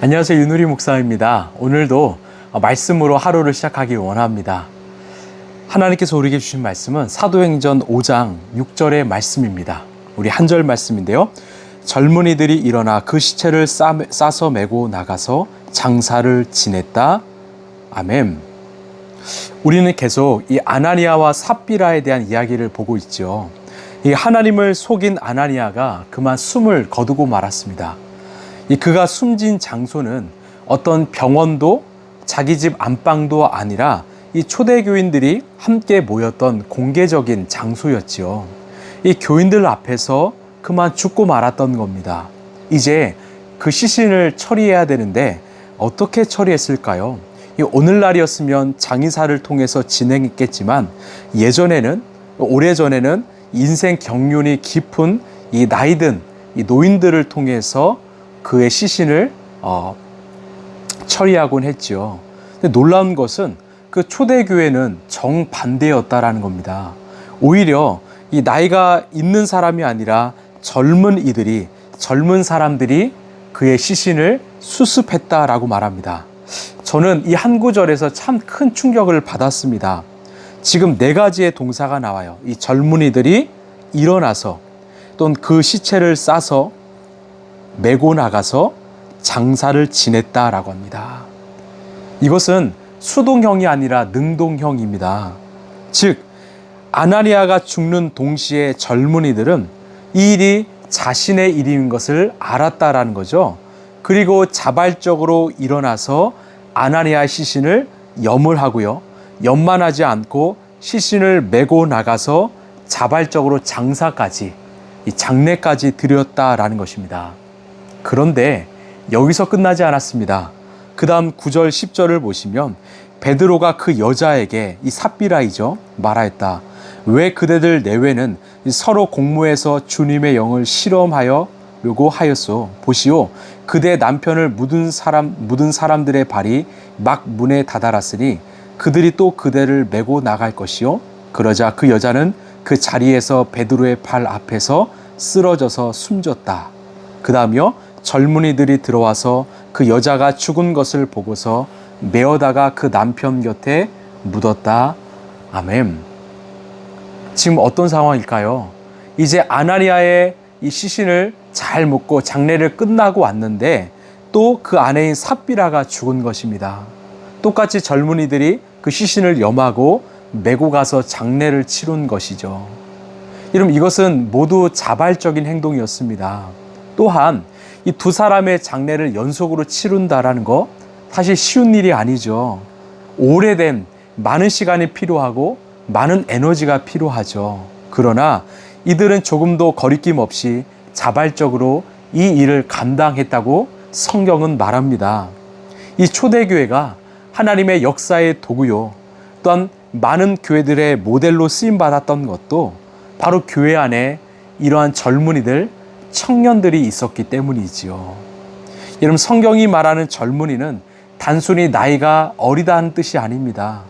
안녕하세요. 윤우리 목사입니다. 오늘도 말씀으로 하루를 시작하기 원합니다. 하나님께서 우리에게 주신 말씀은 사도행전 5장 6절의 말씀입니다. 우리 한 절 말씀인데요. 젊은이들이 일어나 그 시체를 싸서 메고 나가서 장사를 지냈다. 아멘. 우리는 계속 이 아나니아와 삽비라에 대한 이야기를 보고 있죠. 이 하나님을 속인 아나니아가 그만 숨을 거두고 말았습니다. 그가 숨진 장소는 어떤 병원도 자기 집 안방도 아니라 이 초대교인들이 함께 모였던 공개적인 장소였지요. 이 교인들 앞에서 그만 죽고 말았던 겁니다. 이제 그 시신을 처리해야 되는데 어떻게 처리했을까요? 오늘날이었으면 장의사를 통해서 진행했겠지만 오래전에는 인생 경륜이 깊은 이 나이든 이 노인들을 통해서 그의 시신을 처리하곤 했지요. 근데 놀라운 것은 그 초대교회는 정반대였다라는 겁니다. 오히려 이 나이가 있는 사람이 아니라 젊은 사람들이 그의 시신을 수습했다라고 말합니다. 저는 이 한 구절에서 참 큰 충격을 받았습니다. 지금 네 가지의 동사가 나와요. 이 젊은이들이 일어나서 또는 그 시체를 싸서 메고 나가서 장사를 지냈다라고 합니다. 이것은 수동형이 아니라 능동형입니다. 즉 아나니아가 죽는 동시에 젊은이들은 이 일이 자신의 일인 것을 알았다라는 거죠. 그리고 자발적으로 일어나서 아나니아의 시신을 염을 하고요. 염만 하지 않고 시신을 메고 나가서 자발적으로 장사까지, 이 장례까지 드렸다라는 것입니다. 그런데 여기서 끝나지 않았습니다. 그 다음 9절 10절을 보시면 베드로가 그 여자에게, 이 삽비라이죠, 말하였다. 왜 그대들 내외는 서로 공모해서 주님의 영을 실험하려고 하였소. 보시오, 그대 남편을 묻은 사람들의 발이 막 문에 다다랐으니 그들이 또 그대를 메고 나갈 것이요. 그러자 그 여자는 그 자리에서 베드로의 발 앞에서 쓰러져서 숨졌다. 그 다음이요, 젊은이들이 들어와서 그 여자가 죽은 것을 보고서 메어다가 그 남편 곁에 묻었다. 아멘. 지금 어떤 상황일까요? 이제 아나니아의 이 시신을 잘 묻고 장례를 끝나고 왔는데 또 그 아내인 삽비라가 죽은 것입니다. 똑같이 젊은이들이 그 시신을 염하고 메고 가서 장례를 치른 것이죠. 여러분, 이것은 모두 자발적인 행동이었습니다. 또한 이 두 사람의 장례를 연속으로 치른다라는 거 사실 쉬운 일이 아니죠. 오래된 많은 시간이 필요하고 많은 에너지가 필요하죠. 그러나 이들은 조금도 거리낌 없이 자발적으로 이 일을 감당했다고 성경은 말합니다. 이 초대교회가 하나님의 역사의 도구요, 또한 많은 교회들의 모델로 쓰임받았던 것도 바로 교회 안에 이러한 젊은이들, 청년들이 있었기 때문이지요. 여러분, 성경이 말하는 젊은이는 단순히 나이가 어리다는 뜻이 아닙니다.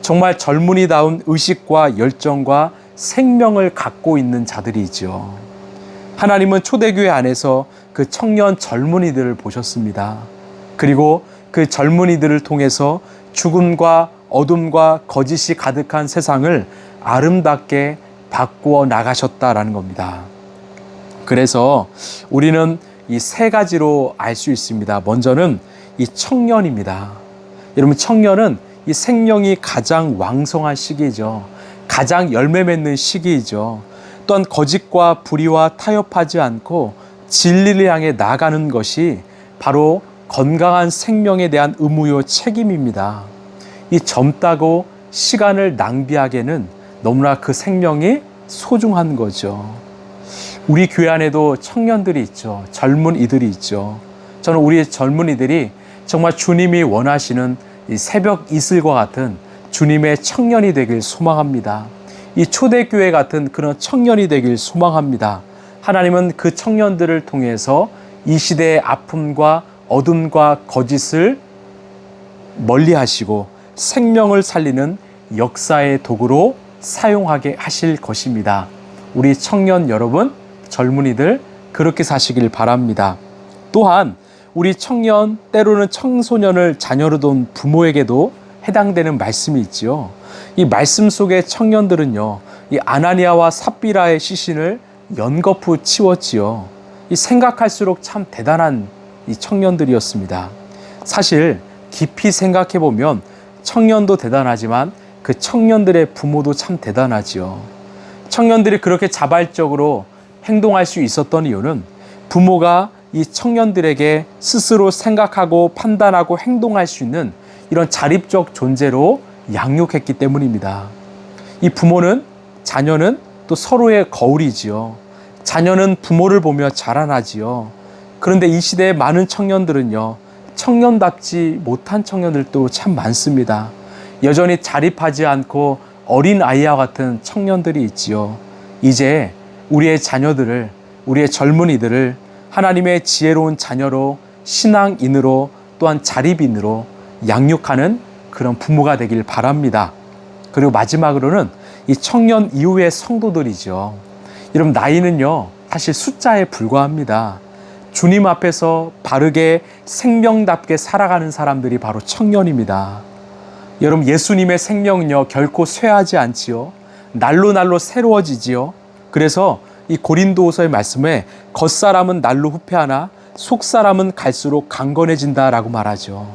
정말 젊은이다운 의식과 열정과 생명을 갖고 있는 자들이지요. 하나님은 초대교회 안에서 그 청년 젊은이들을 보셨습니다. 그리고 그 젊은이들을 통해서 죽음과 어둠과 거짓이 가득한 세상을 아름답게 바꾸어 나가셨다라는 겁니다. 그래서 우리는 이 세 가지로 알 수 있습니다. 먼저는 이 청년입니다. 여러분, 청년은 이 생명이 가장 왕성한 시기이죠. 가장 열매 맺는 시기이죠. 또한 거짓과 불의와 타협하지 않고 진리를 향해 나아가는 것이 바로 건강한 생명에 대한 의무요 책임입니다. 이 젊다고 시간을 낭비하기에는 너무나 그 생명이 소중한 거죠. 우리 교회 안에도 청년들이 있죠. 젊은이들이 있죠. 저는 우리 젊은이들이 정말 주님이 원하시는 이 새벽 이슬과 같은 주님의 청년이 되길 소망합니다. 이 초대교회 같은 그런 청년이 되길 소망합니다. 하나님은 그 청년들을 통해서 이 시대의 아픔과 어둠과 거짓을 멀리 하시고 생명을 살리는 역사의 도구로 사용하게 하실 것입니다. 우리 청년 여러분, 젊은이들 그렇게 사시길 바랍니다. 또한 우리 청년, 때로는 청소년을 자녀로 둔 부모에게도 해당되는 말씀이 있지요. 이 말씀 속의 청년들은요, 이 아나니아와 삽비라의 시신을 연거푸 치웠지요. 이 생각할수록 참 대단한 이 청년들이었습니다. 사실 깊이 생각해 보면 청년도 대단하지만 그 청년들의 부모도 참 대단하지요. 청년들이 그렇게 자발적으로 행동할 수 있었던 이유는 부모가 이 청년들에게 스스로 생각하고 판단하고 행동할 수 있는 이런 자립적 존재로 양육했기 때문입니다. 이 부모는, 자녀는 또 서로의 거울이지요. 자녀는 부모를 보며 자라나지요. 그런데 이 시대의 많은 청년들은요, 청년답지 못한 청년들도 참 많습니다. 여전히 자립하지 않고 어린 아이와 같은 청년들이 있지요. 이제 우리의 자녀들을, 우리의 젊은이들을 하나님의 지혜로운 자녀로, 신앙인으로, 또한 자립인으로 양육하는 그런 부모가 되길 바랍니다. 그리고 마지막으로는 이 청년 이후의 성도들이죠. 여러분, 나이는요, 사실 숫자에 불과합니다. 주님 앞에서 바르게 생명답게 살아가는 사람들이 바로 청년입니다. 여러분, 예수님의 생명은요, 결코 쇠하지 않지요. 날로 새로워지지요. 그래서 이 고린도후서의 말씀에 겉사람은 날로 후패하나 속사람은 갈수록 강건해진다라고 말하죠.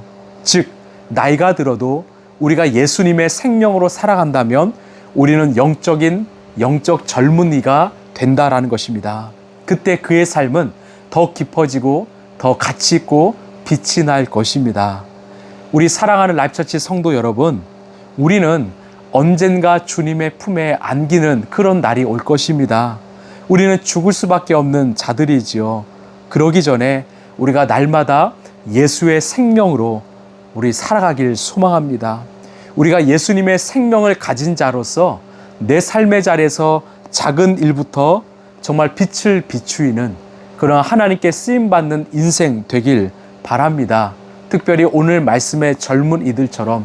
즉, 나이가 들어도 우리가 예수님의 생명으로 살아간다면 우리는 영적 젊은이가 된다라는 것입니다. 그때 그의 삶은 더 깊어지고 더 가치 있고 빛이 날 것입니다. 우리 사랑하는 라이프처치 성도 여러분, 우리는 언젠가 주님의 품에 안기는 그런 날이 올 것입니다. 우리는 죽을 수밖에 없는 자들이지요. 그러기 전에 우리가 날마다 예수의 생명으로 우리 살아가길 소망합니다. 우리가 예수님의 생명을 가진 자로서 내 삶의 자리에서 작은 일부터 정말 빛을 비추이는 그런 하나님께 쓰임받는 인생 되길 바랍니다. 특별히 오늘 말씀의 젊은 이들처럼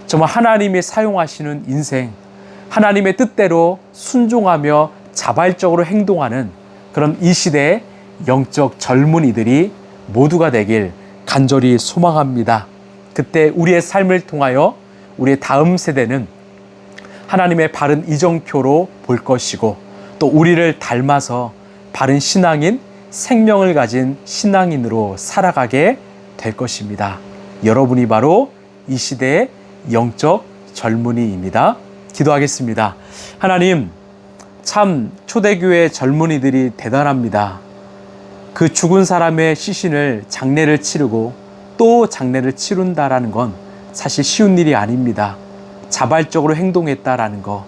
정말 하나님이 사용하시는 인생, 하나님의 뜻대로 순종하며 자발적으로 행동하는 그런 이 시대의 영적 젊은이들이 모두가 되길 간절히 소망합니다. 그때 우리의 삶을 통하여 우리의 다음 세대는 하나님의 바른 이정표로 볼 것이고, 또 우리를 닮아서 바른 신앙인, 생명을 가진 신앙인으로 살아가게 될 것입니다. 여러분이 바로 이 시대의 영적 젊은이입니다. 기도하겠습니다. 하나님, 참 초대교회 젊은이들이 대단합니다. 그 죽은 사람의 시신을 장례를 치르고 또 장례를 치른다라는 건 사실 쉬운 일이 아닙니다. 자발적으로 행동했다라는 거,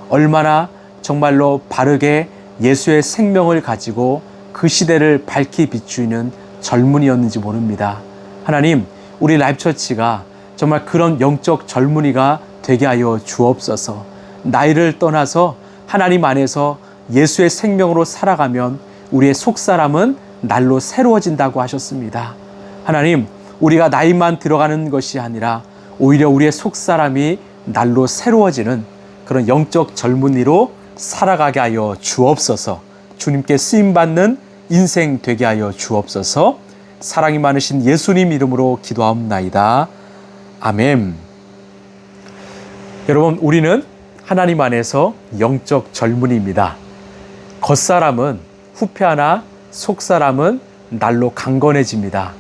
얼마나 정말로 바르게 예수의 생명을 가지고 그 시대를 밝히 비추는 젊은이였는지 모릅니다. 하나님, 우리 라이프처치가 정말 그런 영적 젊은이가 되게 하여 주옵소서. 나이를 떠나서 하나님 안에서 예수의 생명으로 살아가면 우리의 속사람은 날로 새로워진다고 하셨습니다. 하나님, 우리가 나이만 들어가는 것이 아니라 오히려 우리의 속사람이 날로 새로워지는 그런 영적 젊은이로 살아가게 하여 주옵소서. 주님께 쓰임받는 인생 되게 하여 주옵소서. 사랑이 많으신 예수님 이름으로 기도하옵나이다. 아멘. 여러분, 우리는 하나님 안에서 영적 젊은이입니다. 겉사람은 후패하나 속사람은 날로 강건해집니다.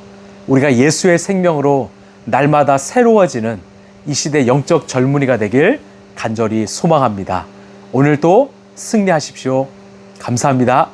우리가 예수의 생명으로 날마다 새로워지는 이 시대 영적 젊은이가 되길 간절히 소망합니다. 오늘도 승리하십시오. 감사합니다.